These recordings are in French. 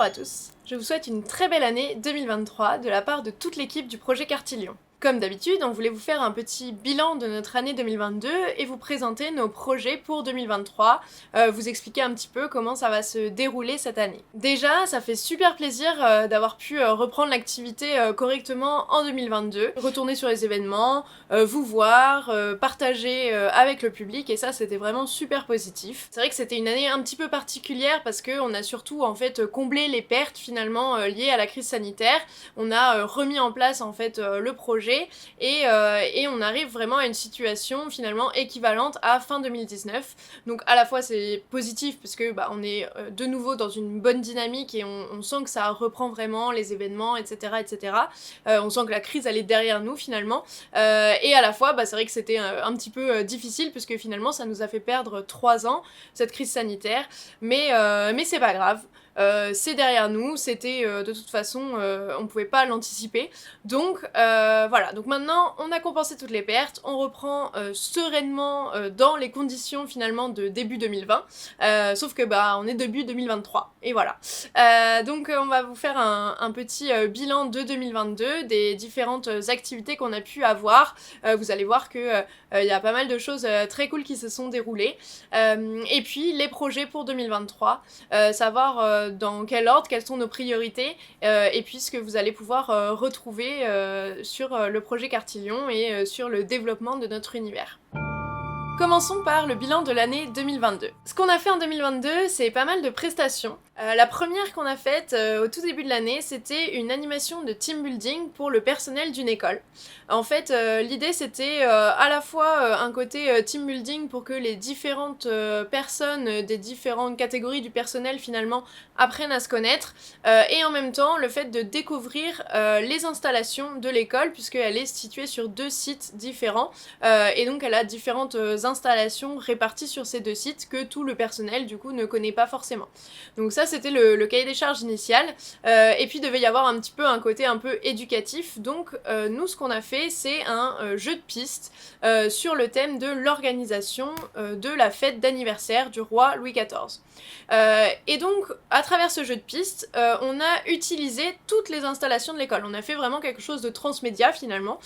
à tous, je vous souhaite une très belle année 2023 de la part de toute l'équipe du projet Cartilion. Comme d'habitude, on voulait vous faire un petit bilan de notre année 2022 et vous présenter nos projets pour 2023, vous expliquer un petit peu comment ça va se dérouler cette année. Déjà, ça fait super plaisir d'avoir pu reprendre l'activité correctement en 2022, retourner sur les événements, vous voir, partager avec le public, et ça c'était vraiment super positif. C'est vrai que c'était une année un petit peu particulière parce qu'on a surtout en fait comblé les pertes finalement liées à la crise sanitaire. On a remis en place en fait le projet et on arrive vraiment à une situation finalement équivalente à fin 2019. Donc à la fois c'est positif parce que on est de nouveau dans une bonne dynamique et on sent que ça reprend vraiment les événements, etc. etc. On sent que la crise elle est derrière nous finalement. Et à la fois c'est vrai que c'était un petit peu difficile puisque finalement ça nous a fait perdre 3 ans, cette crise sanitaire. Mais c'est pas grave. C'est derrière nous, c'était de toute façon, on pouvait pas l'anticiper. Donc voilà, donc maintenant on a compensé toutes les pertes, on reprend sereinement dans les conditions finalement de début 2020, sauf que on est début 2023, et voilà. Donc on va vous faire un petit bilan de 2022, des différentes activités qu'on a pu avoir. Vous allez voir que y a pas mal de choses très cool qui se sont déroulées. Et puis les projets pour 2023, savoir dans quel ordre, quelles sont nos priorités, et puis ce que vous allez pouvoir retrouver sur le projet Cartilion et sur le développement de notre univers. Commençons par le bilan de l'année 2022. Ce qu'on a fait en 2022, c'est pas mal de prestations. La première qu'on a faite au tout début de l'année, c'était une animation de team building pour le personnel d'une école. En fait, l'idée c'était à la fois un côté team building pour que les différentes personnes des différentes catégories du personnel finalement apprennent à se connaître, et en même temps le fait de découvrir les installations de l'école, puisqu'elle est située sur 2 sites différents, et donc elle a différentes installations réparties sur ces 2 sites que tout le personnel du coup ne connaît pas forcément. Donc ça c'était le cahier des charges initial, et puis il devait y avoir un petit peu un côté un peu éducatif. Donc nous ce qu'on a fait c'est un jeu de piste sur le thème de l'organisation de la fête d'anniversaire du roi Louis XIV. Et donc à travers ce jeu de piste, on a utilisé toutes les installations de l'école. On a fait vraiment quelque chose de transmédia finalement,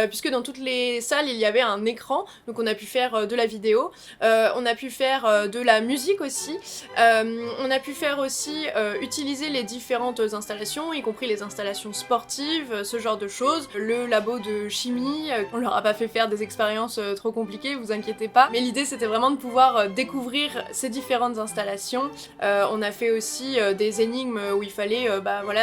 puisque dans toutes les salles il y avait un écran, donc on a pu faire de la vidéo, on a pu faire de la musique aussi, on a pu faire aussi utiliser les différentes installations, y compris les installations sportives, ce genre de choses, le labo de chimie, on leur a pas fait faire des expériences trop compliquées, vous inquiétez pas, mais l'idée c'était vraiment de pouvoir découvrir ces différentes installations. On a fait aussi des énigmes où il fallait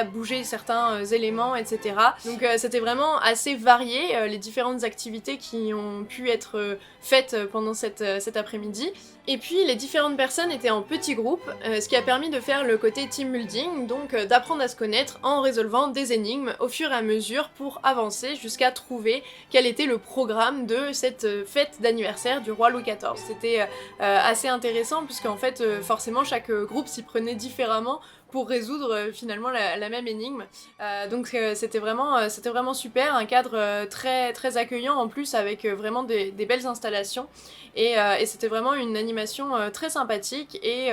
bouger certains éléments, etc. Donc c'était vraiment assez varié, les différentes activités qui ont pu être faites pendant cet après-midi. Et puis les différentes personnes étaient en petits groupes, ce qui a permis de faire le côté team building, donc d'apprendre à se connaître en résolvant des énigmes au fur et à mesure pour avancer jusqu'à trouver quel était le programme de cette fête d'anniversaire du roi Louis XIV. C'était assez intéressant puisqu'en fait forcément chaque groupe s'y prenait différemment pour résoudre finalement la même énigme. Donc c'était vraiment super, un cadre très, très accueillant en plus avec vraiment des belles installations, et c'était vraiment une animation très sympathique, et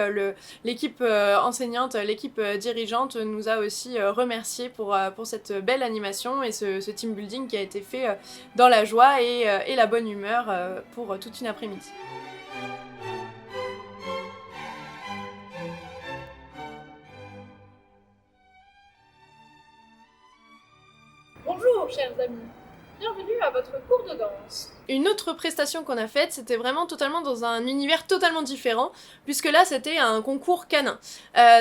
l'équipe enseignante, l'équipe dirigeante nous a aussi remercié pour cette belle animation et ce team building qui a été fait dans la joie et la bonne humeur pour toute une après-midi. Bonjour chers amis, bienvenue à votre cours de danse. Une autre prestation qu'on a faite, c'était vraiment totalement dans un univers totalement différent, puisque là c'était un concours canin.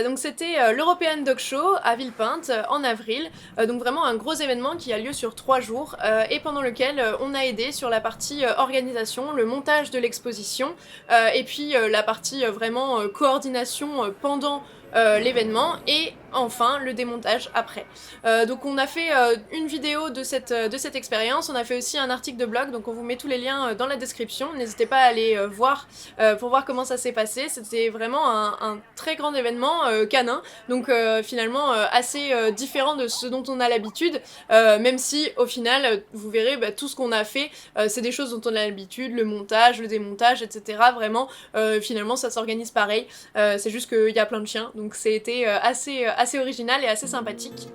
Donc c'était l'European Dog Show à Villepinte en avril, donc vraiment un gros événement qui a lieu sur 3 jours, et pendant lequel on a aidé sur la partie organisation, le montage de l'exposition, et puis la partie vraiment coordination pendant l'événement, et enfin le démontage après. Donc on a fait une vidéo de cette expérience, on a fait aussi un article de blog, donc on vous met tous les liens dans la description, n'hésitez pas à aller voir pour voir comment ça s'est passé. C'était vraiment un très grand événement canin, donc finalement assez différent de ce dont on a l'habitude, même si au final vous verrez tout ce qu'on a fait, c'est des choses dont on a l'habitude, le montage, le démontage, etc. Vraiment finalement ça s'organise pareil, c'est juste qu'il y a plein de chiens, donc c'était assez original et assez sympathique.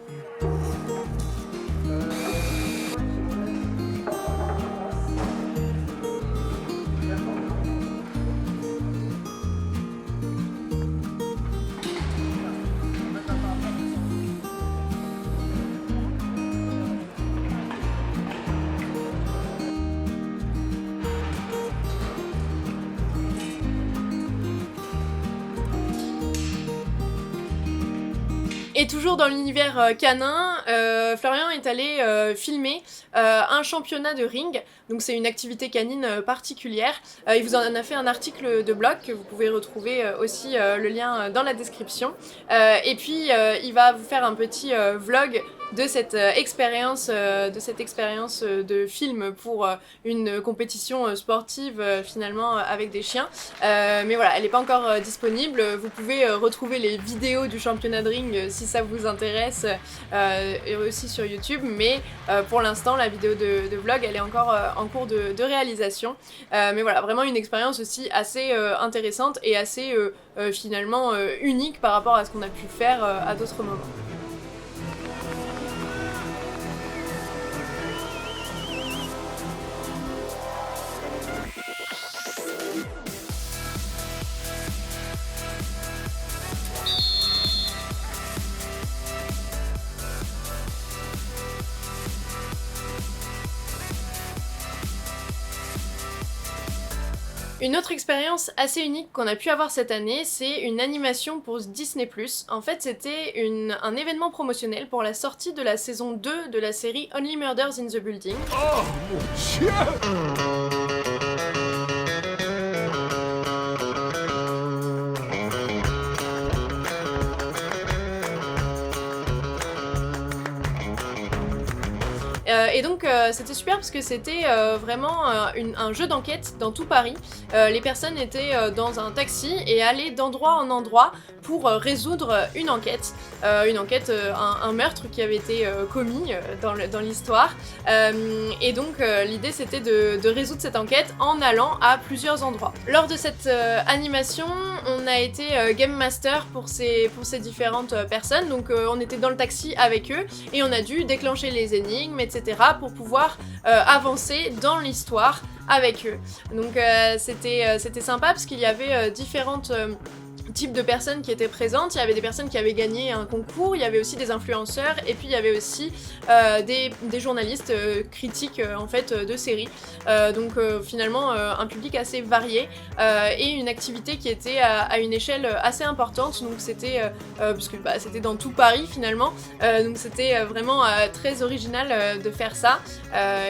Et toujours dans l'univers canin, Florian est allé filmer un championnat de ring, donc c'est une activité canine particulière. Il vous en a fait un article de blog que vous pouvez retrouver aussi le lien dans la description. Et puis il va vous faire un petit vlog de cette expérience de film pour une compétition sportive finalement avec des chiens. Mais voilà, elle n'est pas encore disponible. Vous pouvez retrouver les vidéos du championnat de ring si ça vous intéresse, et aussi sur YouTube, mais pour l'instant la vidéo de vlog elle est encore en cours de réalisation. Mais voilà, vraiment une expérience aussi assez intéressante et assez finalement unique par rapport à ce qu'on a pu faire à d'autres moments. Une autre expérience assez unique qu'on a pu avoir cette année, c'est une animation pour Disney+. En fait, c'était un événement promotionnel pour la sortie de la saison 2 de la série Only Murders in the Building. Oh mon Dieu! Et donc c'était super parce que c'était vraiment un jeu d'enquête dans tout Paris. Les personnes étaient dans un taxi et allaient d'endroit en endroit pour résoudre une enquête, un meurtre qui avait été commis dans l'histoire. Et donc l'idée c'était de résoudre cette enquête en allant à plusieurs endroits. Lors de cette animation, on a été Game Master pour ces différentes personnes, donc on était dans le taxi avec eux et on a dû déclencher les énigmes, etc. pour pouvoir avancer dans l'histoire avec eux. Donc c'était sympa parce qu'il y avait différentes types de personnes qui étaient présentes. Il y avait des personnes qui avaient gagné un concours, il y avait aussi des influenceurs et puis il y avait aussi des journalistes critiques en fait de séries. Donc finalement un public assez varié et une activité qui était à une échelle assez importante. Donc c'était parce que c'était dans tout Paris finalement. Donc c'était vraiment très original de faire ça.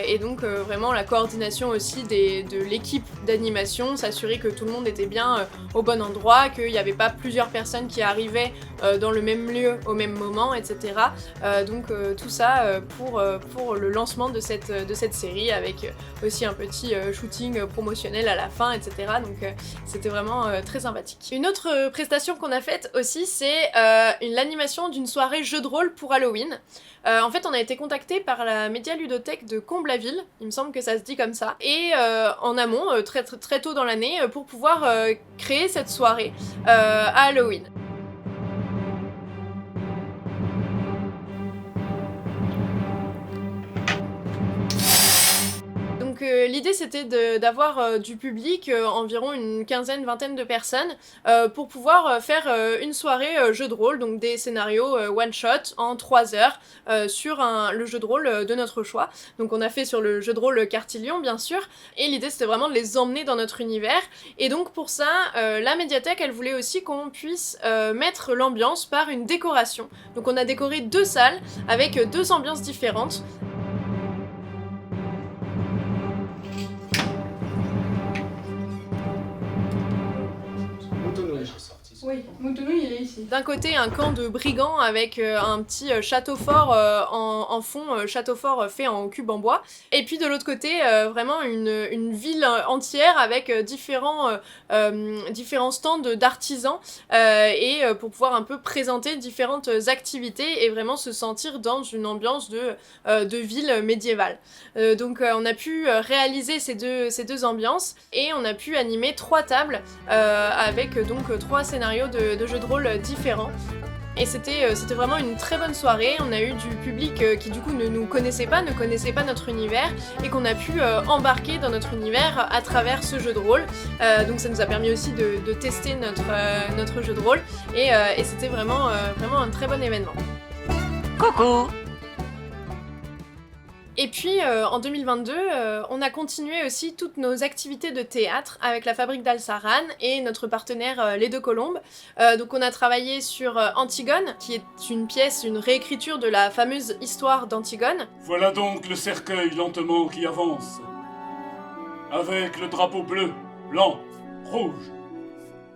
Et donc vraiment la coordination aussi de l'équipe d'animation, s'assurer que tout le monde était bien au bon endroit, qu'il y avait pas plusieurs personnes qui arrivaient dans le même lieu au même moment, etc. Donc tout ça pour le lancement de cette série avec aussi un petit shooting promotionnel à la fin, etc. Donc c'était vraiment très sympathique. Une autre prestation qu'on a faite aussi, c'est l'animation d'une soirée jeu de rôle pour Halloween. En fait, on a été contacté par la média ludothèque de Comble-la-Ville, il me semble que ça se dit comme ça, et en amont, très tôt dans l'année, pour pouvoir créer cette soirée à Halloween. Donc l'idée c'était d'avoir du public, environ une quinzaine, vingtaine de personnes, pour pouvoir faire une soirée jeu de rôle, donc des scénarios one shot en 3 heures sur le jeu de rôle de notre choix. Donc on a fait sur le jeu de rôle Cartilion bien sûr, et l'idée c'était vraiment de les emmener dans notre univers, et donc pour ça la médiathèque elle voulait aussi qu'on puisse mettre l'ambiance par une décoration. Donc on a décoré 2 salles avec 2 ambiances différentes. Oui, Oui, Moutounouille, il est ici. D'un côté, un camp de brigands avec un petit château fort en fond, château fort fait en cube en bois. Et puis de l'autre côté, vraiment une ville entière avec différents stands d'artisans pour pouvoir un peu présenter différentes activités et vraiment se sentir dans une ambiance de ville médiévale. Donc on a pu réaliser ces deux ambiances et on a pu animer 3 tables avec donc 3 scénarios de jeux de rôle différents. Et c'était vraiment une très bonne soirée. On a eu du public qui du coup ne nous connaissait pas notre univers et qu'on a pu embarquer dans notre univers à travers ce jeu de rôle. Donc ça nous a permis aussi de tester notre jeu de rôle et c'était vraiment un très bon événement. Coucou! Et puis en 2022, on a continué aussi toutes nos activités de théâtre avec la Fabrique d'Alsaran et notre partenaire Les Deux Colombes. Donc on a travaillé sur Antigone, qui est une pièce, une réécriture de la fameuse histoire d'Antigone. Voilà donc le cercueil lentement qui avance, avec le drapeau bleu, blanc, rouge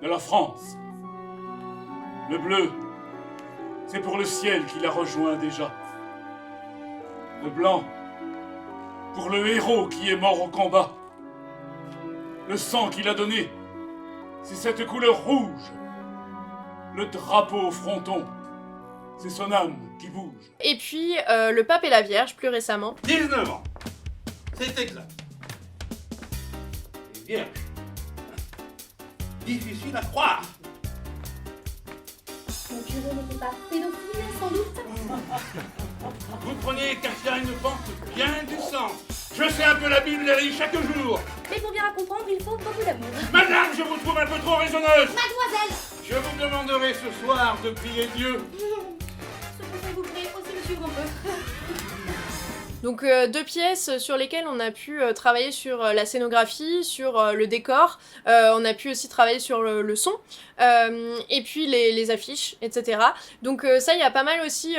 de la France. Le bleu, c'est pour le ciel qui la rejoint déjà. Le blanc, pour le héros qui est mort au combat. Le sang qu'il a donné, c'est cette couleur rouge. Le drapeau au fronton, c'est son âme qui bouge. Et puis le pape et la Vierge, plus récemment. 19 ans, c'est exact. Et vierge. Difficile à croire. Mon curé n'était pas pédophile, sans doute. Vous prenez car une pente bien du sang. Je sais un peu la Bible et lis chaque jour. Mais pour bien la comprendre, il faut beaucoup d'amour. Madame, je vous trouve un peu trop raisonneuse. Mademoiselle! Je vous demanderai ce soir de prier Dieu. Ce que ça vous plaît, aussi le suivre un peu. Donc 2 pièces sur lesquelles on a pu travailler sur la scénographie, sur le décor, on a pu aussi travailler sur le son, et puis les affiches, etc. Donc ça, il y a pas mal aussi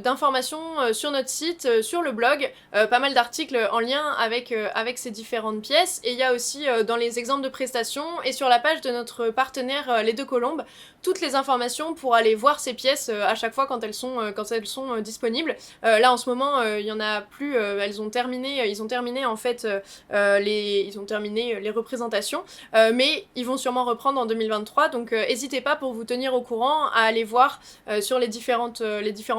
d'informations sur notre site, sur le blog, pas mal d'articles en lien avec ces différentes pièces, et il y a aussi dans les exemples de prestations, et sur la page de notre partenaire Les Deux Colombes, toutes les informations pour aller voir ces pièces à chaque fois quand elles sont disponibles. Là en ce moment, il y en a plus, ils ont terminé en fait les représentations, mais ils vont sûrement reprendre en 2023, donc n'hésitez pas pour vous tenir au courant à aller voir sur les différents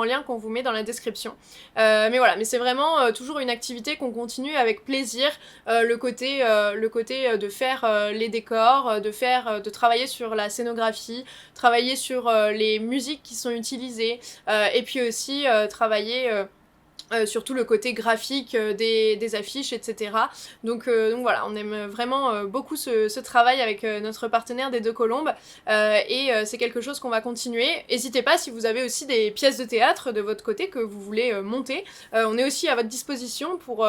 liens qu'on vous met dans la description. Mais voilà, mais c'est vraiment toujours une activité qu'on continue avec plaisir, le côté de faire les décors, de travailler sur la scénographie, travailler sur les musiques qui sont utilisées, et puis aussi travailler sur tout le côté graphique des affiches, etc. Donc voilà, on aime vraiment beaucoup ce travail avec notre partenaire des Deux Colombes, et c'est quelque chose qu'on va continuer. N'hésitez pas si vous avez aussi des pièces de théâtre de votre côté que vous voulez monter. On est aussi à votre disposition pour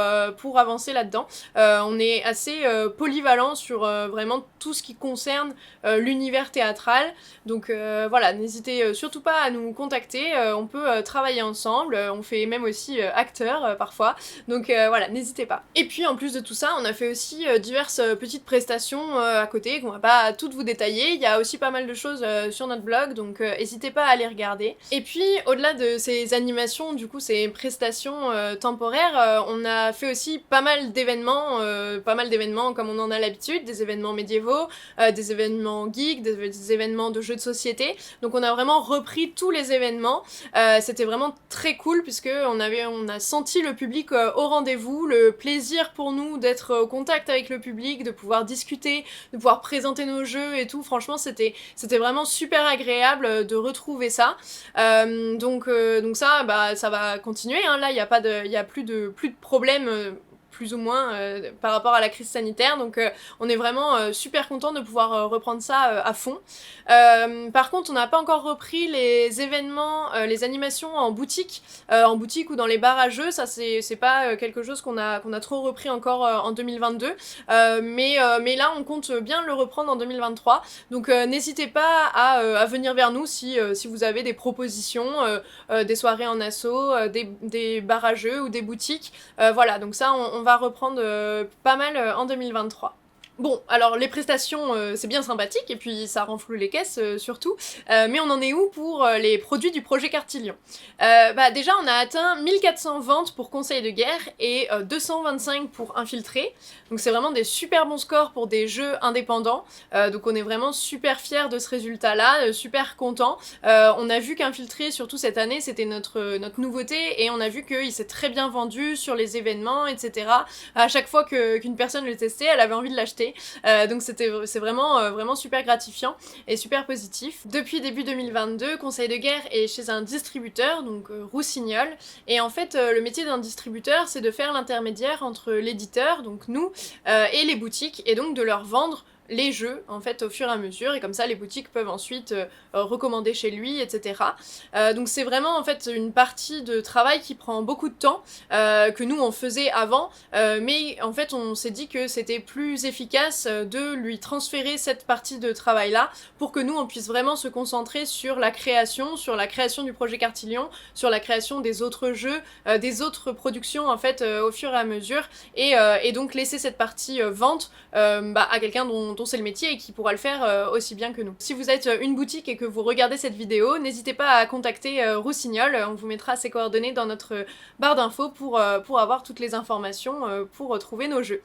avancer là-dedans. On est assez polyvalent sur vraiment tout ce qui concerne l'univers théâtral. Donc voilà, n'hésitez surtout pas à nous contacter. On peut travailler ensemble. On fait même aussi acteur parfois, donc voilà, n'hésitez pas. Et puis en plus de tout ça, on a fait aussi diverses petites prestations à côté qu'on va pas toutes vous détailler. Il y a aussi pas mal de choses sur notre blog, donc n'hésitez pas à aller regarder. Et puis au-delà de ces animations, du coup ces prestations temporaires, on a fait aussi pas mal d'événements comme on en a l'habitude, des événements médiévaux, des événements geeks, des événements de jeux de société. Donc on a vraiment repris tous les événements. C'était vraiment très cool puisque on a senti le public au rendez-vous, le plaisir pour nous d'être au contact avec le public, de pouvoir discuter, de pouvoir présenter nos jeux et tout. Franchement, c'était vraiment super agréable de retrouver ça. Donc ça, ça va continuer, hein. Là, il y a plus de problèmes. Plus ou moins par rapport à la crise sanitaire, donc on est vraiment super content de pouvoir reprendre ça à fond. Par contre, on n'a pas encore repris les événements, les animations en boutique ou dans les bars à jeux. Ça c'est pas quelque chose qu'on a trop repris encore en 2022, mais là on compte bien le reprendre en 2023, donc n'hésitez pas à venir vers nous si vous avez des propositions, des soirées en asso, des bars à jeux ou des boutiques, voilà, donc ça on va reprendre pas mal en 2023. Bon, alors les prestations, c'est bien sympathique, et puis ça renfloue les caisses surtout, mais on en est où pour les produits du projet Cartillon? Déjà, on a atteint 1400 ventes pour Conseil de guerre et 225 pour Infiltré, donc c'est vraiment des super bons scores pour des jeux indépendants, donc on est vraiment super fiers de ce résultat-là, super contents. On a vu qu'Infiltré, surtout cette année, c'était notre nouveauté, et on a vu qu'il s'est très bien vendu sur les événements, etc. À chaque fois qu'une personne le testait, elle avait envie de l'acheter. Donc c'est vraiment super gratifiant et super positif. Depuis début 2022, Conseil de guerre est chez un distributeur, donc Rossignol, et en fait le métier d'un distributeur, c'est de faire l'intermédiaire entre l'éditeur, donc nous, et les boutiques, et donc de leur vendre les jeux en fait au fur et à mesure, et comme ça les boutiques peuvent ensuite recommander chez lui, etc. Donc c'est vraiment en fait une partie de travail qui prend beaucoup de temps, que nous on faisait avant, mais en fait on s'est dit que c'était plus efficace de lui transférer cette partie de travail là pour que nous on puisse vraiment se concentrer sur la création du projet Cartillon, sur la création des autres jeux, des autres productions en fait au fur et à mesure, et donc laisser cette partie vente à quelqu'un dont c'est le métier et qui pourra le faire aussi bien que nous. Si vous êtes une boutique et que vous regardez cette vidéo, n'hésitez pas à contacter Rossignol, on vous mettra ses coordonnées dans notre barre d'infos pour avoir toutes les informations pour trouver nos jeux.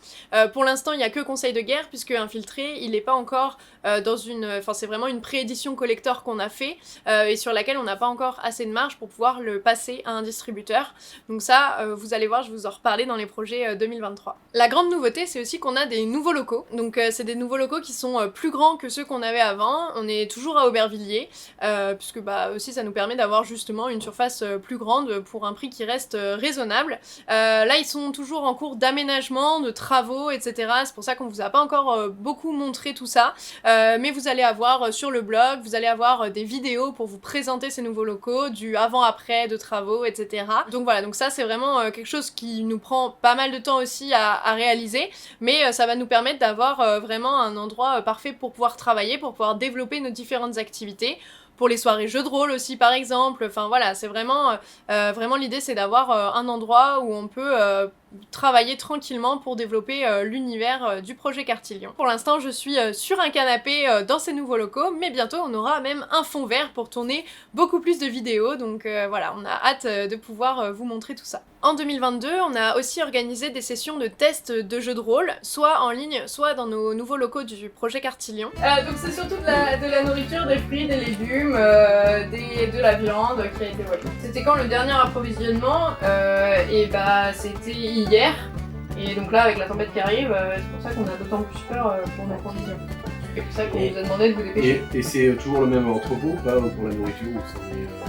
Pour l'instant, il n'y a que Conseil de guerre, puisque Infiltré, il n'est pas encore dans une... Enfin, c'est vraiment une préédition collector qu'on a fait, et sur laquelle on n'a pas encore assez de marge pour pouvoir le passer à un distributeur. Donc ça, vous allez voir, je vais vous en reparler dans les projets 2023. La grande nouveauté, c'est aussi qu'on a des nouveaux locaux. Donc c'est des nouveaux locaux qui sont plus grands que ceux qu'on avait avant. On est toujours à Aubervilliers, puisque aussi ça nous permet d'avoir justement une surface plus grande pour un prix qui reste raisonnable. Là, ils sont toujours en cours d'aménagement, de travaux, etc. C'est pour ça qu'on vous a pas encore beaucoup montré tout ça, mais vous allez avoir sur le blog, vous allez avoir des vidéos pour vous présenter ces nouveaux locaux, du avant-après de travaux, etc. Donc voilà, donc ça c'est vraiment quelque chose qui nous prend pas mal de temps aussi à réaliser, mais ça va nous permettre d'avoir vraiment un endroit parfait pour pouvoir travailler, pour pouvoir développer nos différentes activités. Pour les soirées jeux de rôle aussi par exemple, enfin voilà, c'est vraiment l'idée, c'est d'avoir un endroit où on peut travailler tranquillement pour développer l'univers du projet Cartillon. Pour l'instant, je suis sur un canapé dans ces nouveaux locaux, mais bientôt on aura même un fond vert pour tourner beaucoup plus de vidéos, donc voilà, on a hâte de pouvoir vous montrer tout ça. En 2022, on a aussi organisé des sessions de tests de jeux de rôle, soit en ligne, soit dans nos nouveaux locaux du projet Cartillon. Donc c'est surtout de la nourriture, des fruits, des légumes, de la viande qui a été volée. C'était quand le dernier approvisionnement? C'était hier, et donc là avec la tempête qui arrive, c'est pour ça qu'on a d'autant plus peur pour nos provisions. C'est pour ça qu'on vous a demandé de vous dépêcher. Et c'est toujours le même entrepôt pas pour la nourriture ou c'est...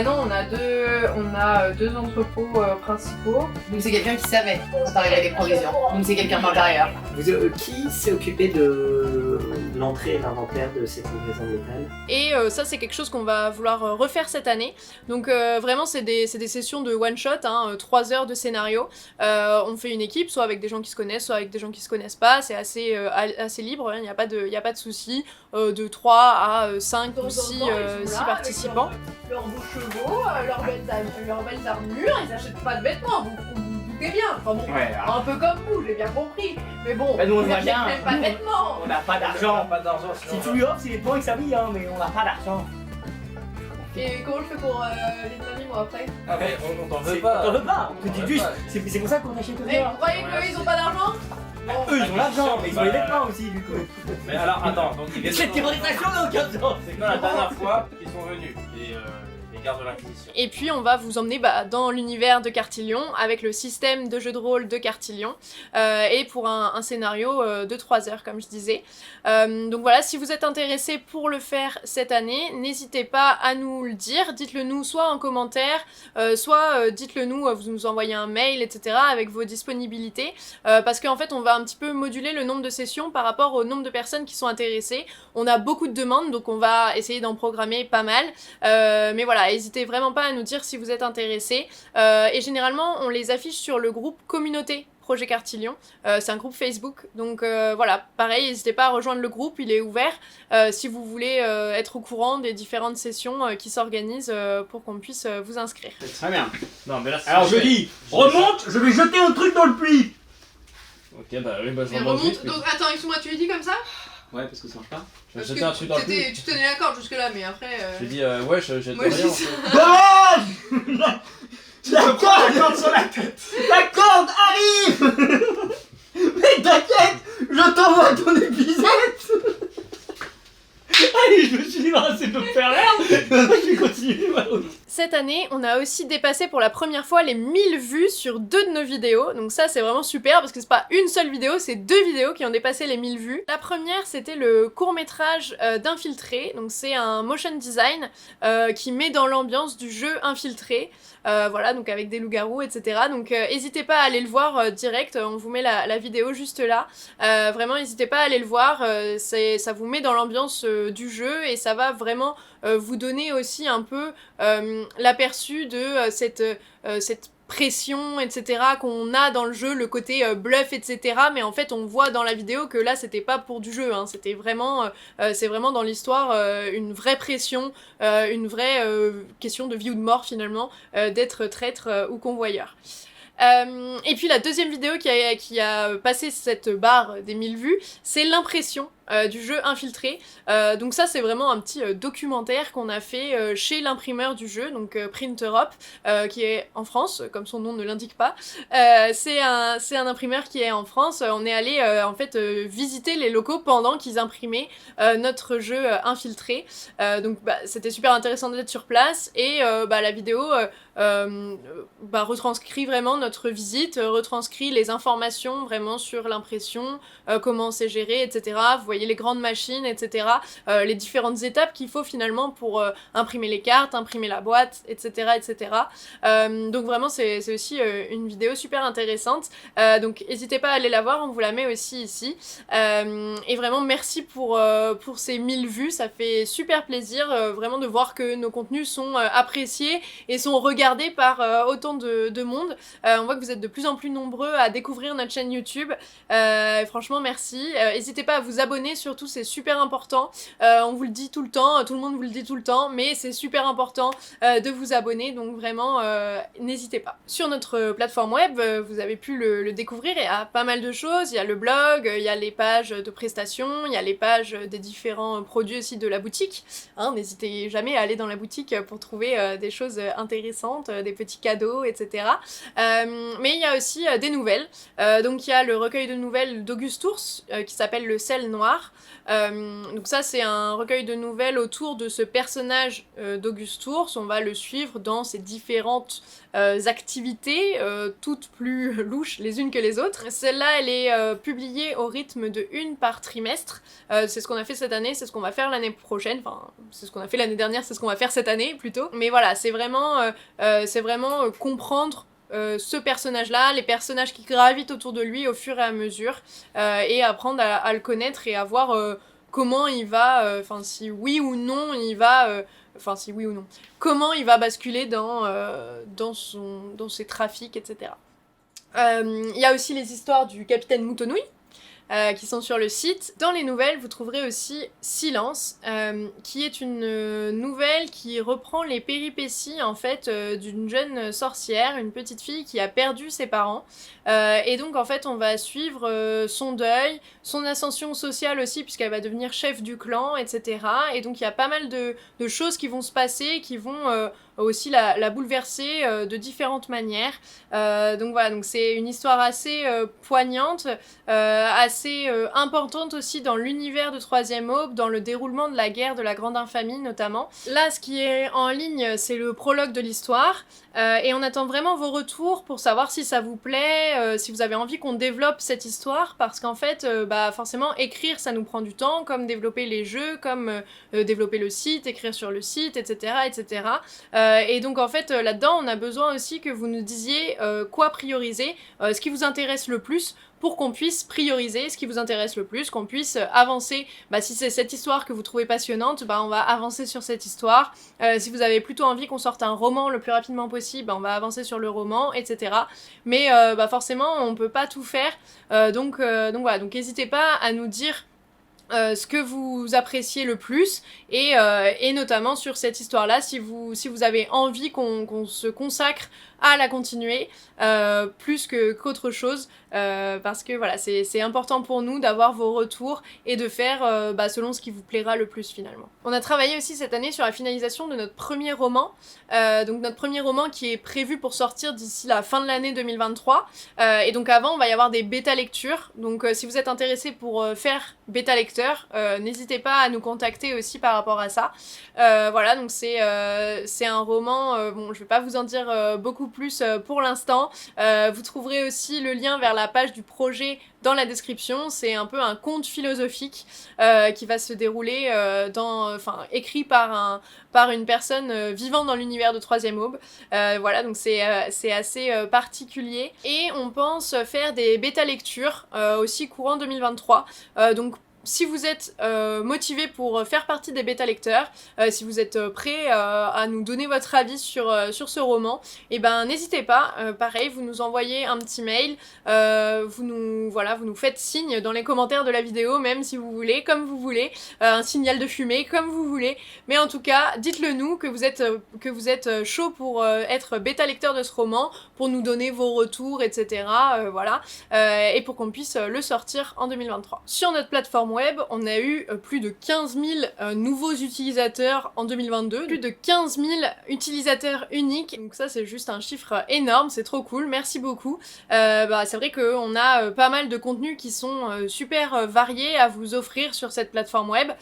Non, on a deux entrepôts principaux. Donc c'est quelqu'un qui savait quand arrivait avec des provisions. Donc c'est quelqu'un d'intérieur. Qui s'est occupé de l'entrée et l'inventaire de cette livraison de métal? Et ça c'est quelque chose qu'on va vouloir refaire cette année. Donc vraiment c'est des sessions de one shot, 3 heures de scénario. On fait une équipe, soit avec des gens qui se connaissent, soit avec des gens qui se connaissent pas. C'est assez libre, il n'y a pas de soucis. De 3 à 5 ou 6 participants. Leurs beaux chevaux, leurs belles armures, ils achètent pas de vêtements, vous vous doutez bien. Enfin bon, ouais, un peu comme vous, j'ai bien compris. Mais bon, nous on ils achètent même pas de vêtements. On n'a pas d'argent. Si tu lui offres, c'est bon avec sa vie, mais on n'a pas d'argent. Et comment je fais pour les dynamiques moi après? On t'en veut pas. On t'en veut pas. On te dit juste, c'est pour ça qu'on achète Mais vous croyez qu'ils ont pas d'argent? Eux ils ont l'argent, mais ils ont les vêtements aussi du coup. Mais alors attends, donc ils viennent. Cette théorisation n'a aucun sens. C'est quand la dernière fois qu'ils sont venus, les gardes de l'Inquisition. Et puis on va vous emmener dans l'univers de Cartillon avec le système de jeu de rôle de Cartillon et pour un scénario de 3 heures comme je disais. Donc voilà, si vous êtes intéressé pour le faire cette année, n'hésitez pas à nous le dire, dites-le nous soit en commentaire, soit dites-le nous, vous nous envoyez un mail, etc. avec vos disponibilités, parce qu'en fait on va un petit peu moduler le nombre de sessions par rapport au nombre de personnes qui sont intéressées. On a beaucoup de demandes, donc on va essayer d'en programmer pas mal, mais voilà, n'hésitez vraiment pas à nous dire si vous êtes intéressés, et généralement on les affiche sur le groupe communauté Projet Cartillon, c'est un groupe Facebook, donc voilà, pareil, n'hésitez pas à rejoindre le groupe, il est ouvert, si vous voulez être au courant des différentes sessions qui s'organisent pour qu'on puisse vous inscrire. Très bien. Non, mais là, Alors je dis, remonte, je vais jeter un truc dans le puits. Ok, bah oui, bah Et j'en mange remonte. juste. Donc attends, excuse-moi, tu l'as dit comme ça? Ouais, parce que ça marche pas. Je vais Parce jeter un truc dans le que cul. tu tenais la corde jusque là, mais après. J'ai dit, ouais, je jette Moi, rien. je en dis fait. La corde sur la tête. La corde arrive. Mais t'inquiète, je t'envoie ton épisode. Allez, je me suis débarrassé de me faire l'air. Je vais continuer ma route. Cette année, on a aussi dépassé pour la première fois les 1000 vues sur 2 de nos vidéos, donc ça c'est vraiment super parce que c'est pas une seule vidéo, c'est 2 vidéos qui ont dépassé les 1000 vues. La première c'était le court-métrage d'Infiltré, donc c'est un motion design qui met dans l'ambiance du jeu Infiltré, voilà, donc avec des loups-garous, etc. Donc n'hésitez pas à aller le voir direct, on vous met la vidéo juste là. Vraiment n'hésitez pas à aller le voir, ça vous met dans l'ambiance du jeu et ça va vraiment vous donner aussi un peu l'aperçu de cette pression, etc. qu'on a dans le jeu, le côté bluff, etc. Mais en fait, on voit dans la vidéo que là, c'était pas pour du jeu, hein. C'était vraiment, c'est vraiment dans l'histoire une vraie pression, une vraie question de vie ou de mort finalement, d'être traître ou convoyeur. Et puis la deuxième vidéo qui a passé cette barre des 1000 vues, c'est l'impression du jeu Infiltré. Donc ça c'est vraiment un petit documentaire qu'on a fait chez l'imprimeur du jeu, donc Print Europe, qui est en France, comme son nom ne l'indique pas. C'est un imprimeur qui est en France. On est allé en fait visiter les locaux pendant qu'ils imprimaient notre jeu Infiltré. Donc c'était super intéressant d'être sur place et la vidéo retranscrit vraiment notre visite, retranscrit les informations vraiment sur l'impression, comment c'est géré, etc. Vous voyez les grandes machines, etc. Les différentes étapes qu'il faut finalement pour imprimer les cartes, imprimer la boîte, etc. etc. Donc vraiment c'est aussi une vidéo super intéressante. Donc n'hésitez pas à aller la voir, on vous la met aussi ici. Et vraiment merci pour ces 1000 vues, ça fait super plaisir vraiment de voir que nos contenus sont appréciés et sont regardés par autant de monde. On voit que vous êtes de plus en plus nombreux à découvrir notre chaîne YouTube. Franchement merci. N'hésitez pas à vous abonner, surtout c'est super important. On vous le dit tout le temps, tout le monde vous le dit tout le temps, mais c'est super important de vous abonner, donc vraiment n'hésitez pas. Sur notre plateforme web, vous avez pu le découvrir, il y a pas mal de choses, il y a le blog, il y a les pages de prestations, il y a les pages des différents produits aussi de la boutique. Hein, n'hésitez jamais à aller dans la boutique pour trouver des choses intéressantes, des petits cadeaux, etc. Mais il y a aussi des nouvelles. Donc il y a le recueil de nouvelles d'Auguste Ours qui s'appelle Le Sel Noir. Donc ça c'est un recueil de nouvelles autour de ce personnage d'Auguste Ours. On va le suivre dans ses différentes activités, toutes plus louches les unes que les autres. Celle-là elle est publiée au rythme de 1 par trimestre. C'est ce qu'on a fait cette année, c'est ce qu'on va faire l'année prochaine, enfin c'est ce qu'on a fait l'année dernière, c'est ce qu'on va faire cette année plutôt. Mais voilà, c'est vraiment comprendre ce personnage-là, les personnages qui gravitent autour de lui au fur et à mesure, et apprendre à le connaître et à voir comment il va, si oui ou non il va, comment il va basculer dans ses trafics, etc. Il y a aussi les histoires du capitaine Moutonouille, qui sont sur le site. Dans les nouvelles, vous trouverez aussi Silence, qui est une nouvelle qui reprend les péripéties en fait d'une jeune sorcière, une petite fille qui a perdu ses parents. Et donc en fait on va suivre son deuil, son ascension sociale aussi puisqu'elle va devenir chef du clan, etc. Et donc il y a pas mal de choses qui vont se passer, qui vont aussi la bouleverser de différentes manières. Donc voilà, donc c'est une histoire assez poignante, assez importante aussi dans l'univers de Troisième Aube, dans le déroulement de la guerre de la Grande Infamie notamment. Là, ce qui est en ligne, c'est le prologue de l'histoire, et on attend vraiment vos retours pour savoir si ça vous plaît, si vous avez envie qu'on développe cette histoire, parce qu'en fait, forcément, écrire, ça nous prend du temps, comme développer les jeux, comme développer le site, écrire sur le site, etc., etc. Et donc en fait là-dedans on a besoin aussi que vous nous disiez quoi prioriser, ce qui vous intéresse le plus pour qu'on puisse prioriser ce qui vous intéresse le plus, qu'on puisse avancer. Si c'est cette histoire que vous trouvez passionnante, on va avancer sur cette histoire. Si vous avez plutôt envie qu'on sorte un roman le plus rapidement possible, on va avancer sur le roman, etc. Mais forcément on peut pas tout faire, donc voilà, donc n'hésitez pas à nous dire ce que vous appréciez le plus et notamment sur cette histoire-là, si vous avez envie qu'on se consacre à la continuer plus qu'autre chose, parce que voilà, c'est important pour nous d'avoir vos retours et de faire selon ce qui vous plaira le plus finalement. On a travaillé aussi cette année sur la finalisation de notre premier roman, donc notre premier roman qui est prévu pour sortir d'ici la fin de l'année 2023, et donc avant on va y avoir des bêta lectures, donc si vous êtes intéressé pour faire bêta lecteur, n'hésitez pas à nous contacter aussi par rapport à ça. Voilà, donc c'est un roman, bon je vais pas vous en dire beaucoup plus pour l'instant, vous trouverez aussi le lien vers la page du projet dans la description. C'est un peu un conte philosophique qui va se dérouler écrit par une personne vivant dans l'univers de Troisième Aube. Voilà, donc c'est assez particulier. Et on pense faire des bêta lectures aussi courant 2023. Donc si vous êtes motivé pour faire partie des bêta lecteurs, si vous êtes prêt à nous donner votre avis sur ce roman, et ben n'hésitez pas, pareil, vous nous envoyez un petit mail, vous nous faites signe dans les commentaires de la vidéo, même si vous voulez, comme vous voulez, un signal de fumée, comme vous voulez, mais en tout cas, dites-le nous que vous êtes chaud pour être bêta lecteur de ce roman, pour nous donner vos retours, etc. Voilà, et pour qu'on puisse le sortir en 2023. Sur notre plateforme web, on a eu plus de 15 000 nouveaux utilisateurs en 2022, plus de 15 000 utilisateurs uniques, donc ça c'est juste un chiffre énorme, c'est trop cool, merci beaucoup. C'est vrai qu'on a pas mal de contenus qui sont super variés à vous offrir sur cette plateforme web,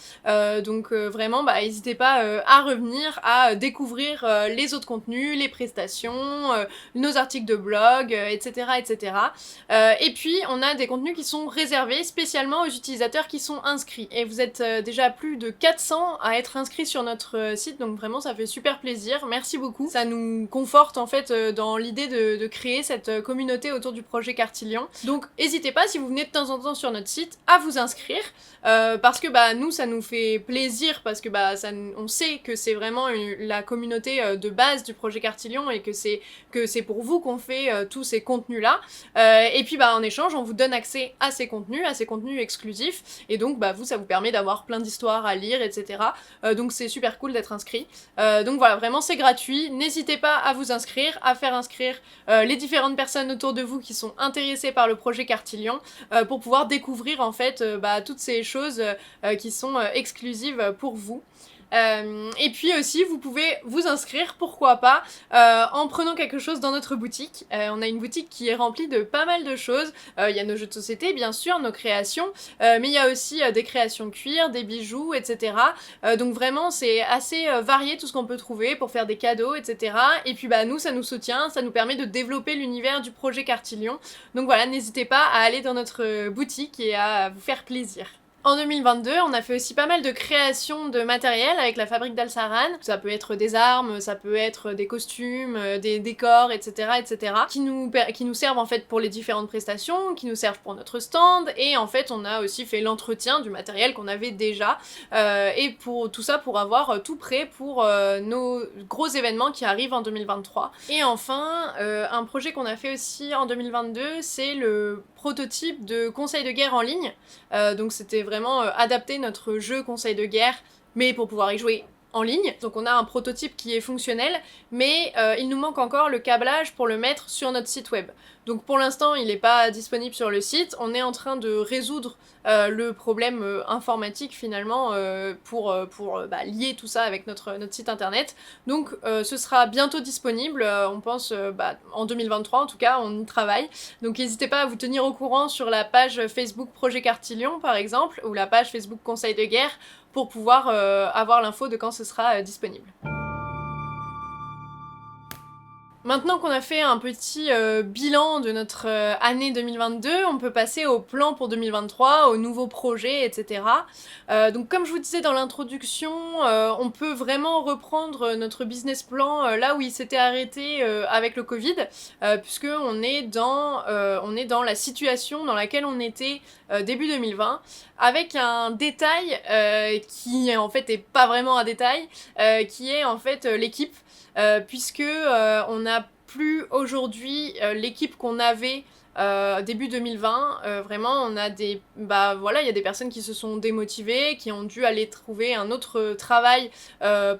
donc vraiment n'hésitez pas à revenir, à découvrir les autres contenus, les prestations, nos articles de blog, etc. etc. Et puis on a des contenus qui sont réservés spécialement aux utilisateurs qui sont inscrits. Et vous êtes déjà plus de 400 à être inscrits sur notre site, donc vraiment ça fait super plaisir, merci beaucoup. Ça nous conforte en fait dans l'idée de créer cette communauté autour du projet Cartillon. Donc n'hésitez pas, si vous venez de temps en temps sur notre site, à vous inscrire, parce que nous ça nous fait plaisir, parce que on sait que c'est vraiment la communauté de base du projet Cartillon et que c'est pour vous qu'on fait tous ces contenus là, et puis en échange on vous donne accès à ces contenus exclusifs, et donc vous ça vous permet d'avoir plein d'histoires à lire, etc. Donc c'est super cool d'être inscrit. Donc voilà, vraiment c'est gratuit, n'hésitez pas à vous inscrire, à faire inscrire les différentes personnes autour de vous qui sont intéressées par le projet Cartillon, pour pouvoir découvrir en fait toutes ces choses qui sont exclusives pour vous. Et puis aussi vous pouvez vous inscrire, pourquoi pas, en prenant quelque chose dans notre boutique. On a une boutique qui est remplie de pas mal de choses, il y a nos jeux de société bien sûr, nos créations, mais il y a aussi des créations cuir, des bijoux, etc. Donc vraiment c'est assez varié tout ce qu'on peut trouver pour faire des cadeaux, etc. Et puis nous ça nous soutient, ça nous permet de développer l'univers du projet Cartillon. Donc voilà, n'hésitez pas à aller dans notre boutique et à vous faire plaisir. En 2022, on a fait aussi pas mal de créations de matériel avec la fabrique d'Alsaran. Ça peut être des armes, ça peut être des costumes, des décors, etc., etc. qui nous servent en fait pour les différentes prestations, qui nous servent pour notre stand, et en fait on a aussi fait l'entretien du matériel qu'on avait déjà, et pour tout ça pour avoir tout prêt pour nos gros événements qui arrivent en 2023. Et enfin, un projet qu'on a fait aussi en 2022, c'est le prototype de conseil de guerre en ligne. Donc c'était vraiment adapter notre jeu conseil de guerre, mais pour pouvoir y jouer en ligne. Donc on a un prototype qui est fonctionnel, mais il nous manque encore le câblage pour le mettre sur notre site web. Donc pour l'instant il n'est pas disponible sur le site, on est en train de résoudre le problème informatique finalement pour lier tout ça avec notre site internet. Donc ce sera bientôt disponible, on pense en 2023 en tout cas, on y travaille. Donc n'hésitez pas à vous tenir au courant sur la page Facebook Projet Cartillon par exemple, ou la page Facebook Conseil de guerre, pour pouvoir avoir l'info de quand ce sera disponible. Maintenant qu'on a fait un petit bilan de notre année 2022, on peut passer au plan pour 2023, aux nouveaux projets, etc. Donc comme je vous disais dans l'introduction, on peut vraiment reprendre notre business plan là où il s'était arrêté avec le Covid, puisque on est dans la situation dans laquelle on était début 2020, avec un détail qui en fait est pas vraiment un détail, qui est en fait l'équipe. Puisque on n'a plus aujourd'hui l'équipe qu'on avait début 2020, vraiment on a il y a des personnes qui se sont démotivées, qui ont dû aller trouver un autre travail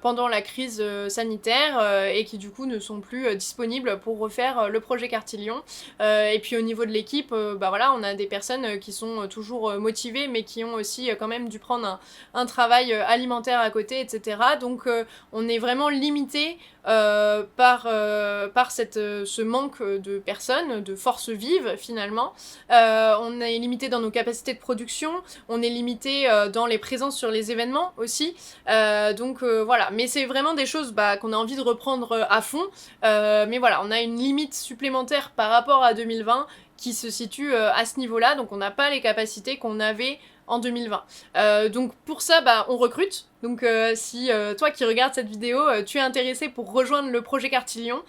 pendant la crise sanitaire et qui du coup ne sont plus disponibles pour refaire le projet Cartillon. Et puis au niveau de l'équipe, on a des personnes qui sont toujours motivées mais qui ont aussi quand même dû prendre un travail alimentaire à côté, etc. Donc on est vraiment limité par ce manque de personnes, de forces vives finalement. On est limité dans nos capacités de production, on est limité dans les présences sur les événements aussi. Voilà, mais c'est vraiment des choses qu'on a envie de reprendre à fond. Mais voilà, on a une limite supplémentaire par rapport à 2020 qui se situe à ce niveau-là, donc on n'a pas les capacités qu'on avait en 2020. Donc pour ça, on recrute. Donc si toi qui regardes cette vidéo, tu es intéressé pour rejoindre le projet Cartillon,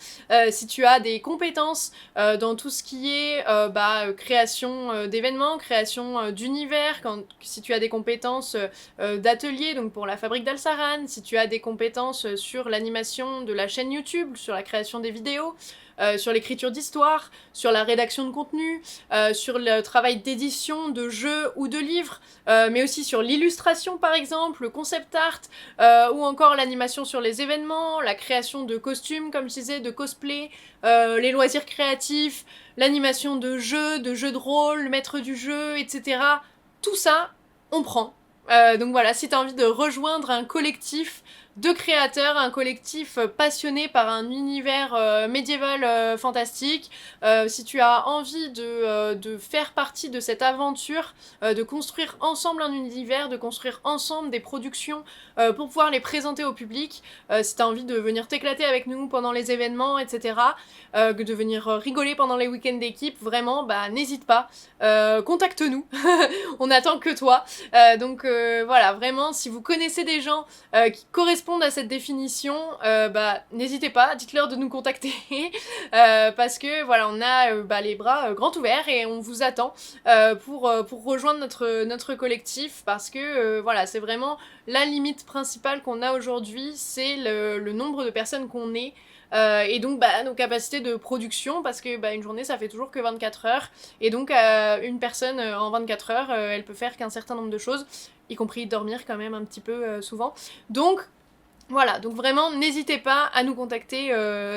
si tu as des compétences dans tout ce qui est création d'événements, création d'univers, si tu as des compétences d'atelier, donc pour la fabrique d'Alsaran, si tu as des compétences sur l'animation de la chaîne YouTube, sur la création des vidéos, sur l'écriture d'histoire, sur la rédaction de contenu, sur le travail d'édition de jeux ou de livres, mais aussi sur l'illustration par exemple, le concept art, ou encore l'animation sur les événements, la création de costumes comme je disais, de cosplay, les loisirs créatifs, l'animation de jeux de rôle, le maître du jeu, etc. Tout ça, on prend. Donc voilà, si tu as envie de rejoindre un collectif de créateurs, un collectif passionné par un univers médiéval fantastique, si tu as envie de faire partie de cette aventure, de construire ensemble un univers, de construire ensemble des productions pour pouvoir les présenter au public, si tu as envie de venir t'éclater avec nous pendant les événements, etc., de venir rigoler pendant les week-ends d'équipe, vraiment, n'hésite pas, contacte-nous, on attend que toi. Voilà, vraiment, si vous connaissez des gens qui correspondent à cette définition, n'hésitez pas, dites-leur de nous contacter parce que voilà, on a les bras grands ouverts et on vous attend pour rejoindre notre collectif, parce que voilà, c'est vraiment la limite principale qu'on a aujourd'hui, c'est le nombre de personnes qu'on est. Et donc nos capacités de production, parce que une journée ça fait toujours que 24 heures, et donc une personne en 24 heures elle peut faire qu'un certain nombre de choses, y compris dormir quand même un petit peu souvent. Donc voilà, donc vraiment n'hésitez pas à nous contacter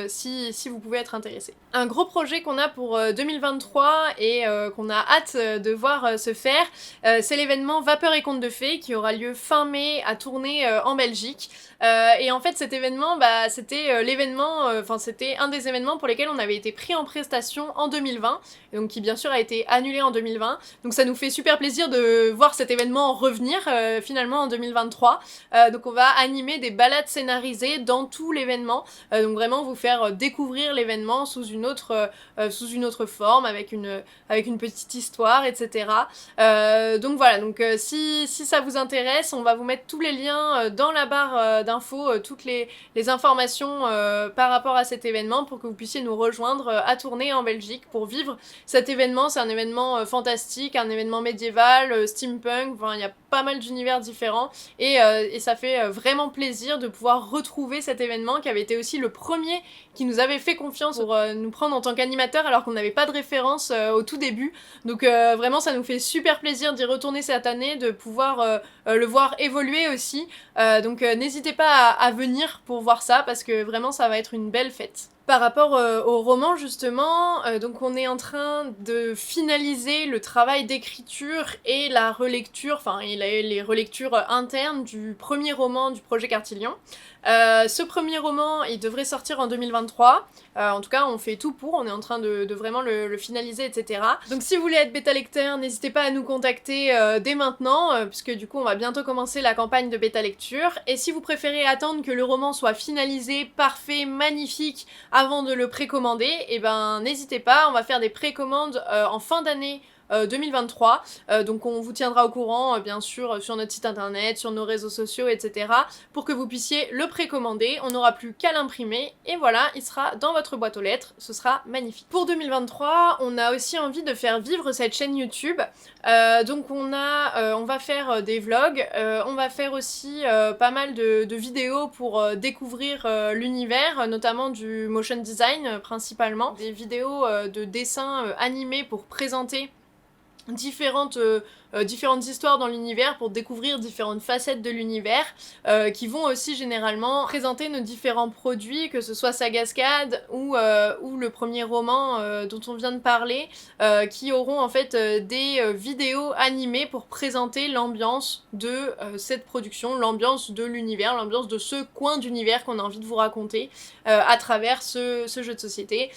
si vous pouvez être intéressé. Un gros projet qu'on a pour 2023 et qu'on a hâte de voir se faire, c'est l'événement Vapeur et Contes de Fées qui aura lieu fin mai à Tournai en Belgique. Et en fait cet événement, c'était c'était un des événements pour lesquels on avait été pris en prestation en 2020, et donc qui bien sûr a été annulé en 2020. Donc ça nous fait super plaisir de voir cet événement revenir finalement en 2023. Donc on va animer des balades scénarisées dans tout l'événement, donc vraiment vous faire découvrir l'événement sous une autre forme, avec une petite histoire, etc. Donc voilà, donc si ça vous intéresse, on va vous mettre tous les liens dans la barre d'infos, toutes les informations par rapport à cet événement pour que vous puissiez nous rejoindre à Tournai en Belgique pour vivre cet événement. C'est un événement fantastique, un événement médiéval, steampunk, enfin il y a pas mal d'univers différents et ça fait vraiment plaisir de pouvoir retrouver cet événement qui avait été aussi le premier qui nous avait fait confiance pour nous prendre en tant qu'animateur alors qu'on n'avait pas de référence au tout début. Donc vraiment ça nous fait super plaisir d'y retourner cette année, de pouvoir le voir évoluer aussi. Donc n'hésitez pas à venir pour voir ça, parce que vraiment ça va être une belle fête. Par rapport au roman justement, donc on est en train de finaliser le travail d'écriture et la relecture, les relectures internes du premier roman du projet Cartillon. Ce premier roman, il devrait sortir en 2023. En tout cas, on fait tout pour, on est en train de vraiment le finaliser, etc. Donc si vous voulez être bêta lecteur, n'hésitez pas à nous contacter dès maintenant, puisque du coup on va bientôt commencer la campagne de bêta lecture. Et si vous préférez attendre que le roman soit finalisé, parfait, magnifique, avant de le précommander, et n'hésitez pas, on va faire des précommandes en fin d'année 2023. Donc on vous tiendra au courant, bien sûr, sur notre site internet, sur nos réseaux sociaux, etc. pour que vous puissiez le précommander. On n'aura plus qu'à l'imprimer et voilà, il sera dans votre boîte aux lettres. Ce sera magnifique. Pour 2023, on a aussi envie de faire vivre cette chaîne YouTube. Donc on va faire des vlogs, on va faire aussi pas mal de vidéos pour découvrir l'univers, notamment du motion design principalement, des vidéos de dessins animés pour présenter différentes histoires dans l'univers, pour découvrir différentes facettes de l'univers, qui vont aussi généralement présenter nos différents produits, que ce soit Sagascad ou le premier roman dont on vient de parler, qui auront en fait des vidéos animées pour présenter l'ambiance de cette production, l'ambiance de l'univers, l'ambiance de ce coin d'univers qu'on a envie de vous raconter à travers ce jeu de société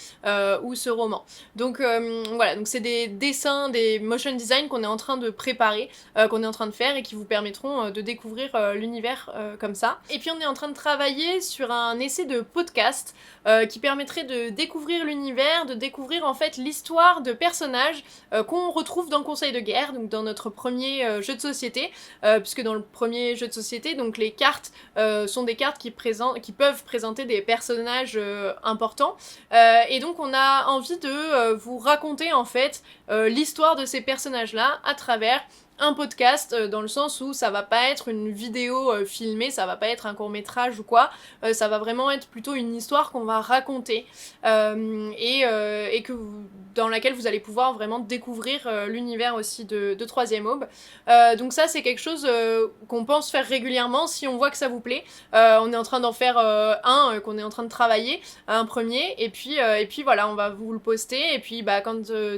ou ce roman. Donc voilà, donc c'est des dessins, des motion design qu'on est en train de préparer, qu'on est en train de faire et qui vous permettront de découvrir l'univers comme ça. Et puis on est en train de travailler sur un essai de podcast qui permettrait de découvrir l'univers, de découvrir en fait l'histoire de personnages qu'on retrouve dans Conseil de guerre, donc dans notre premier jeu de société, puisque dans le premier jeu de société, donc les cartes sont des cartes qui peuvent présenter des personnages importants, et donc on a envie de vous raconter en fait l'histoire de ces personnages-là à travers un podcast, dans le sens où ça va pas être une vidéo filmée, ça va pas être un court-métrage ou quoi, ça va vraiment être plutôt une histoire qu'on va raconter et dans laquelle vous allez pouvoir vraiment découvrir l'univers aussi de Troisième Aube. Donc ça c'est quelque chose qu'on pense faire régulièrement si on voit que ça vous plaît. On est en train d'en faire qu'on est en train de travailler, un premier, et puis voilà, on va vous le poster, et puis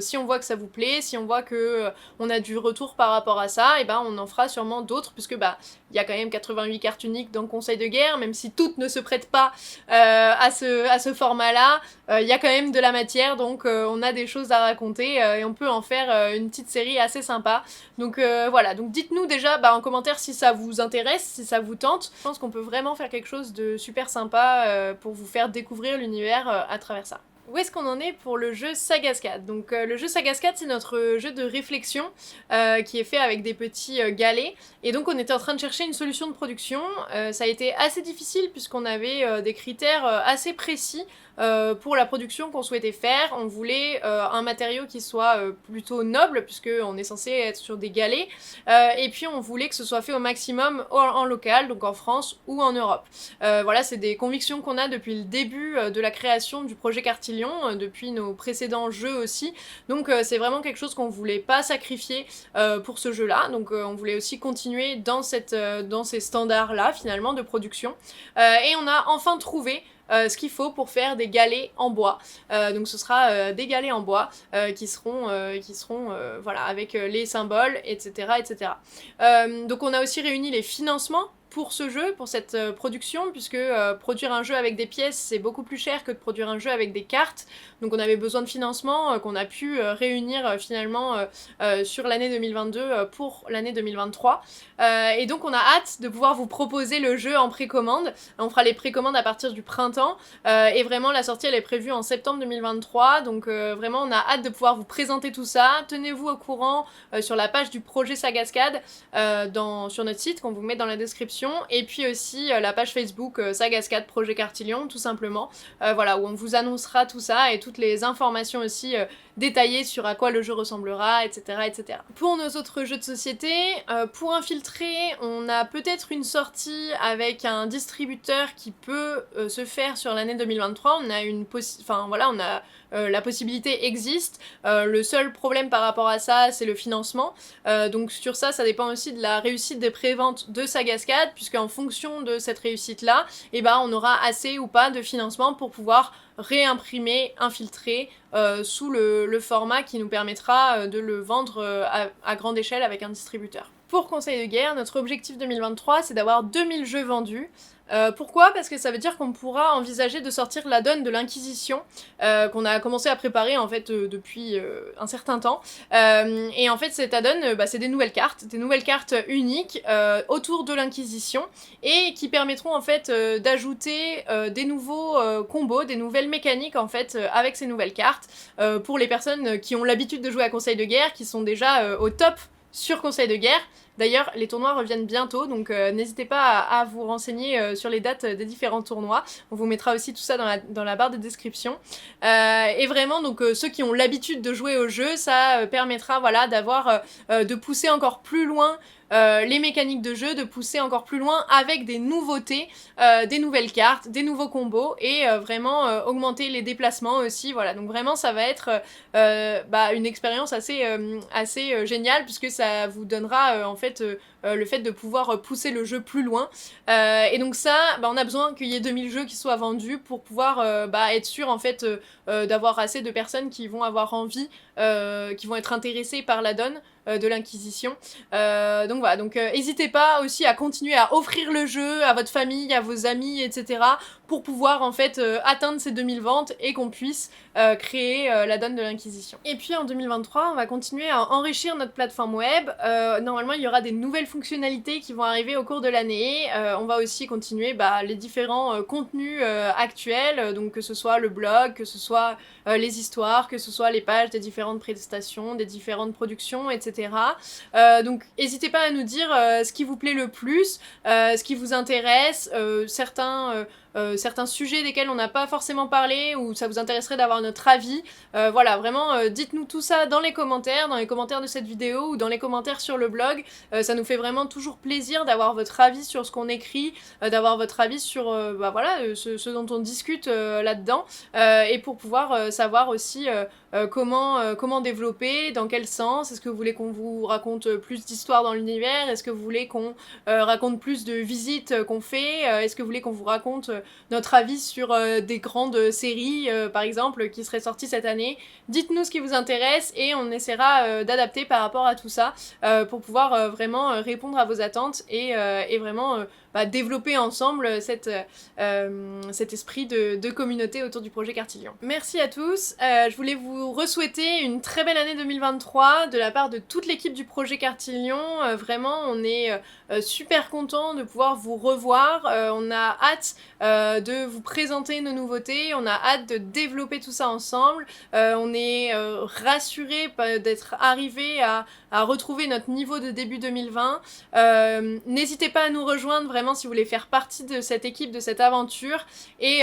si on voit que ça vous plaît, si on voit que on a du retour par rapport à ça, et on en fera sûrement d'autres, puisque il y a quand même 88 cartes uniques dans Conseil de guerre, même si toutes ne se prêtent pas à ce format-là, il y a quand même de la matière, donc on a des choses à raconter et on peut en faire une petite série assez sympa. Donc voilà, donc dites-nous déjà en commentaire si ça vous intéresse, si ça vous tente. Je pense qu'on peut vraiment faire quelque chose de super sympa pour vous faire découvrir l'univers à travers ça. Où est-ce qu'on en est pour le jeu Sagascad ? Donc le jeu Sagascad, c'est notre jeu de réflexion qui est fait avec des petits galets, et donc on était en train de chercher une solution de production. Ça a été assez difficile puisqu'on avait des critères assez précis pour la production qu'on souhaitait faire. On voulait un matériau qui soit plutôt noble, puisqu'on est censé être sur des galets, et puis on voulait que ce soit fait au maximum en local, donc en France ou en Europe. Voilà, c'est des convictions qu'on a depuis le début de la création du projet Cartillon, depuis nos précédents jeux aussi, donc c'est vraiment quelque chose qu'on voulait pas sacrifier pour ce jeu-là, donc on voulait aussi continuer dans ces standards-là finalement de production, et on a enfin trouvé ce qu'il faut pour faire des galets en bois. Donc ce sera des galets en bois qui seront voilà, avec les symboles, etc. etc. Donc on a aussi réuni les financements pour ce jeu, pour cette production, puisque produire un jeu avec des pièces, c'est beaucoup plus cher que de produire un jeu avec des cartes. Donc on avait besoin de financement qu'on a pu réunir finalement sur l'année 2022 pour l'année 2023. Et donc on a hâte de pouvoir vous proposer le jeu en précommande. On fera les précommandes à partir du printemps, et vraiment la sortie elle est prévue en septembre 2023. Donc vraiment on a hâte de pouvoir vous présenter tout ça. Tenez-vous au courant sur la page du projet Sagascad sur notre site qu'on vous met dans la description, et puis aussi la page Facebook Sagascad Projet Cartillon tout simplement, voilà, où on vous annoncera tout ça et toutes les informations aussi détaillées sur à quoi le jeu ressemblera, etc. etc. Pour nos autres jeux de société, pour Infiltré, on a peut-être une sortie avec un distributeur qui peut se faire sur l'année 2023. On a la possibilité existe. Le seul problème par rapport à ça, c'est le financement. Donc sur ça dépend aussi de la réussite des préventes de Sagascad, puisque en fonction de cette réussite-là, on aura assez ou pas de financement pour pouvoir réimprimer Infiltré sous le format qui nous permettra de le vendre à grande échelle avec un distributeur. Pour Conseil de guerre, notre objectif 2023, c'est d'avoir 2000 jeux vendus. Pourquoi ? Parce que ça veut dire qu'on pourra envisager de sortir l'add-on de l'Inquisition, qu'on a commencé à préparer en fait depuis un certain temps. Et en fait cet add-on, c'est des nouvelles cartes uniques autour de l'Inquisition, et qui permettront en fait d'ajouter des nouveaux combos, des nouvelles mécaniques en fait avec ces nouvelles cartes, pour les personnes qui ont l'habitude de jouer à Conseil de Guerre, qui sont déjà au top sur Conseil de Guerre. D'ailleurs, les tournois reviennent bientôt, donc n'hésitez pas à vous renseigner sur les dates des différents tournois. On vous mettra aussi tout ça dans la barre de description. Et vraiment, donc ceux qui ont l'habitude de jouer au jeu, ça permettra voilà, de pousser encore plus loin les mécaniques de jeu, de pousser encore plus loin avec des nouveautés, des nouvelles cartes, des nouveaux combos, et vraiment augmenter les déplacements aussi. Voilà, donc vraiment ça va être une expérience assez géniale, puisque ça vous donnera en fait le fait de pouvoir pousser le jeu plus loin. Et donc ça, on a besoin qu'il y ait 2000 jeux qui soient vendus pour pouvoir être sûr en fait d'avoir assez de personnes qui vont avoir envie, qui vont être intéressées par l'add-on de l'Inquisition. Donc voilà, donc n'hésitez pas aussi à continuer à offrir le jeu à votre famille, à vos amis, etc. pour pouvoir en fait atteindre ces 2000 ventes et qu'on puisse créer l'add-on de l'Inquisition. Et puis en 2023, on va continuer à enrichir notre plateforme web. Normalement, il y aura des nouvelles fonctionnalités qui vont arriver au cours de l'année. On va aussi continuer les différents contenus actuels, donc que ce soit le blog, que ce soit les histoires, que ce soit les pages des différentes prestations, des différentes productions, etc. Donc n'hésitez pas à nous dire ce qui vous plaît le plus, ce qui vous intéresse, certains sujets desquels on n'a pas forcément parlé, ou ça vous intéresserait d'avoir notre avis. Voilà, vraiment, dites-nous tout ça dans les commentaires de cette vidéo, ou dans les commentaires sur le blog. Ça nous fait vraiment toujours plaisir d'avoir votre avis sur ce qu'on écrit, d'avoir votre avis sur ce dont on discute là-dedans, et pour pouvoir savoir aussi comment développer, dans quel sens. Est-ce que vous voulez qu'on vous raconte plus d'histoires dans l'univers? Est-ce que vous voulez qu'on raconte plus de visites qu'on fait? Est-ce que vous voulez qu'on vous raconte notre avis sur des grandes séries, par exemple, qui seraient sorties cette année? Dites-nous ce qui vous intéresse, et on essaiera d'adapter par rapport à tout ça, pour pouvoir vraiment répondre à vos attentes, et vraiment développer ensemble cet esprit de communauté autour du projet Cartilion. Merci à tous, je voulais vous re-souhaiter une très belle année 2023 de la part de toute l'équipe du projet Cartilion. Vraiment, on est super content de pouvoir vous revoir, on a hâte de vous présenter nos nouveautés, on a hâte de développer tout ça ensemble, on est rassurés d'être arrivés à retrouver notre niveau de début 2020. N'hésitez pas à nous rejoindre vraiment si vous voulez faire partie de cette équipe, de cette aventure, et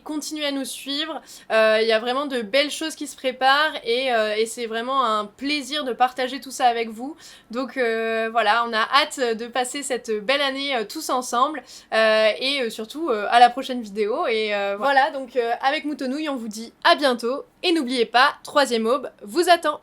continuez à nous suivre. Il y a vraiment de belles choses qui se préparent, et c'est vraiment un plaisir de partager tout ça avec vous. Donc voilà, on a hâte de passer cette belle année tous ensemble, et surtout à la prochaine vidéo. Et voilà, donc avec Moutonouille, on vous dit à bientôt, et n'oubliez pas, 3e aube vous attend.